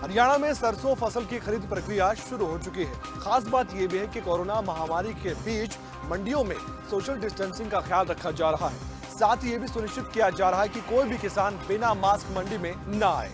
हरियाणा में सरसों फसल की खरीद प्रक्रिया शुरू हो चुकी है। खास बात यह भी है कि कोरोना महामारी के बीच मंडियों में सोशल डिस्टेंसिंग का ख्याल रखा जा रहा है। साथ ही ये भी सुनिश्चित किया जा रहा है कि कोई भी किसान बिना मास्क मंडी में न आए।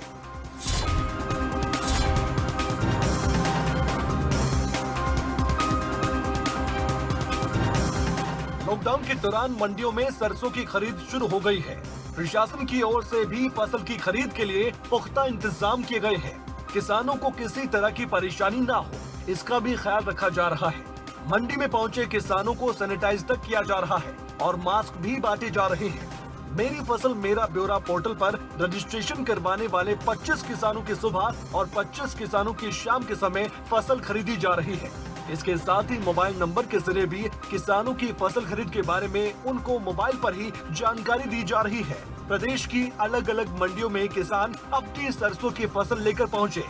लॉकडाउन के दौरान मंडियों में सरसों की खरीद शुरू हो गई है। प्रशासन की ओर से भी फसल की खरीद के लिए पुख्ता इंतजाम किए गए हैं। किसानों को किसी तरह की परेशानी ना हो, इसका भी ख्याल रखा जा रहा है। मंडी में पहुंचे किसानों को सैनिटाइज तक किया जा रहा है और मास्क भी बांटे जा रहे हैं। मेरी फसल मेरा ब्यौरा पोर्टल पर रजिस्ट्रेशन करवाने वाले 25 किसानों की सुबह और 25 किसानों की शाम के समय फसल खरीदी जा रही है। इसके साथ ही मोबाइल नंबर के जरिए भी किसानों की फसल खरीद के बारे में उनको मोबाइल पर ही जानकारी दी जा रही है। प्रदेश की अलग अलग मंडियों में किसान अपनी सरसों की फसल लेकर पहुंचे।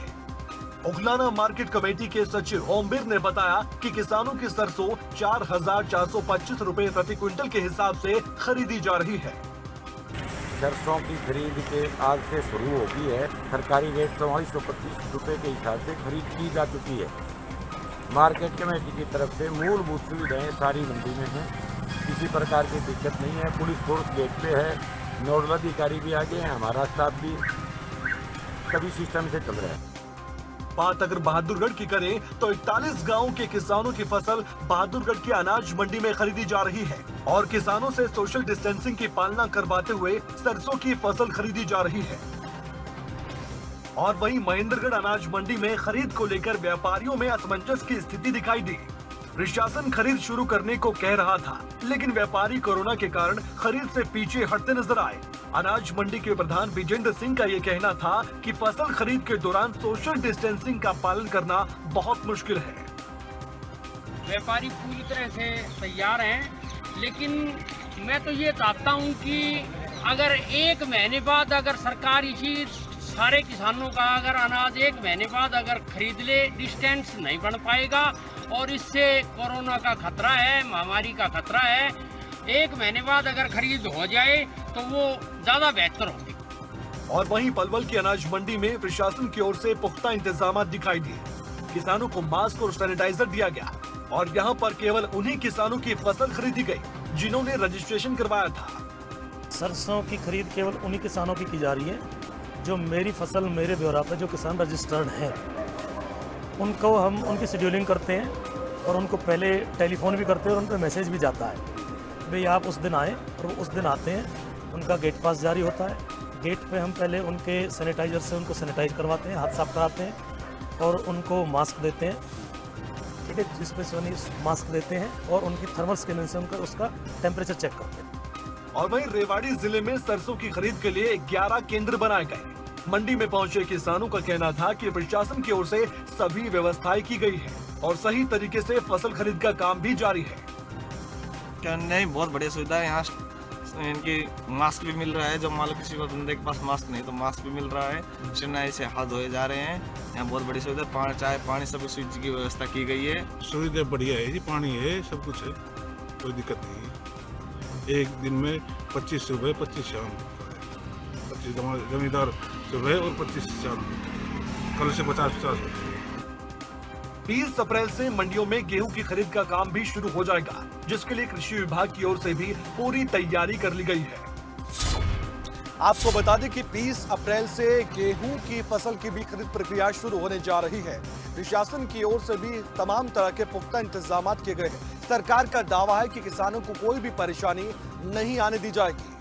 उगलाना मार्केट कमेटी के सचिव ओमबीर ने बताया कि किसानों की सरसों 4,425 रुपए प्रति क्विंटल के हिसाब से खरीदी जा रही है। सरसों की खरीद के आज से शुरू हो गई है। सरकारी रेट 4425 रुपए के हिसाब से खरीद की जा चुकी है। मार्केट कमेटी की तरफ से मूलभूत सुविधाएं सारी मंडी में हैं, किसी प्रकार की दिक्कत नहीं है। पुलिस फोर्स गेट पे है, नोडल अधिकारी भी आगे हैं, हमारा स्टाफ भी सभी सिस्टम से चल रहा है। बात अगर बहादुरगढ़ की करें तो 41 गांवों के किसानों की फसल बहादुरगढ़ की अनाज मंडी में खरीदी जा रही है और किसानों से सोशल डिस्टेंसिंग की पालना करवाते हुए सरसों की फसल खरीदी जा रही है। और वहीं महेंद्रगढ़ अनाज मंडी में खरीद को लेकर व्यापारियों में असमंजस की स्थिति दिखाई दी। प्रशासन खरीद शुरू करने को कह रहा था, लेकिन व्यापारी कोरोना के कारण खरीद से पीछे हटते नजर आए। अनाज मंडी के प्रधान विजेंद्र सिंह का ये कहना था कि फसल खरीद के दौरान सोशल डिस्टेंसिंग का पालन करना बहुत मुश्किल है। व्यापारी पूरी तरह से तैयार हैं, लेकिन मैं तो ये चाहता हूँ कि अगर 1 महीने बाद अगर सरकार इसी सारे किसानों का अगर अनाज 1 महीने बाद अगर खरीद ले, डिस्टेंस नहीं बन पाएगा और इससे कोरोना का खतरा है, महामारी का खतरा है। 1 महीने बाद अगर खरीद हो जाए तो वो ज्यादा बेहतर होगी। और वहीं पलवल की अनाज मंडी में प्रशासन की ओर से पुख्ता इंतजाम दिखाई दिए। किसानों को मास्क और सैनिटाइजर दिया गया और यहाँ पर केवल उन्हीं किसानों की फसल खरीदी गई जिन्होंने रजिस्ट्रेशन करवाया था। सरसों की खरीद केवल उन्हीं किसानों की जा रही है जो मेरी फसल मेरे ब्यौरा पे जो किसान रजिस्टर्ड हैं। उनको हम उनकी शेड्यूलिंग करते हैं और उनको पहले टेलीफोन भी करते हैं और उन पर मैसेज भी जाता है भाई आप उस दिन आए, और वो उस दिन आते हैं। उनका गेट पास जारी होता है। गेट पे हम पहले उनके सैनिटाइजर से उनको सैनिटाइज करवाते हैं, हाथ साफ कराते हैं और उनको मास्क देते हैं। ठीक है, जिसमें मास्क देते हैं और उनकी थर्मल स्कैनिंग से उनका उसका टेम्परेचर चेक करते हैं। और वहीं रेवाड़ी जिले में सरसों की खरीद के लिए 11 केंद्र बनाए गए। मंडी में पहुंचे किसानों का कहना था कि प्रशासन की ओर से सभी व्यवस्थाएं की गई है और सही तरीके से फसल खरीद का काम भी जारी है। नहीं, बहुत बढ़िया सुविधा है यहाँ। इनकी मास्क भी मिल रहा है, जो मान लो किसी बंदे के पास मास्क नहीं तो मास्क भी मिल रहा है। चेन्नई से हाथ धोए जा रहे हैं। यहाँ बहुत बड़ी सुविधा, चाय पानी सभी चीज की व्यवस्था की गई है। सुविधा बढ़िया है जी, पानी है, सब कुछ है, कोई दिक्कत नहीं है। एक दिन में 25 सुबह 25 शाम, 25 जमींदार सुबह और 25 शाम, कल से 50-50। 20 अप्रैल से मंडियों में गेहूं की खरीद का काम भी शुरू हो जाएगा, जिसके लिए कृषि विभाग की ओर से भी पूरी तैयारी कर ली गई है। आपको बता दें कि 20 अप्रैल से गेहूं की फसल की भी खरीद प्रक्रिया शुरू होने जा रही है। प्रशासन की ओर से भी तमाम तरह के पुख्ता इंतजाम किए गए हैं। सरकार का दावा है कि किसानों को कोई भी परेशानी नहीं आने दी जाएगी।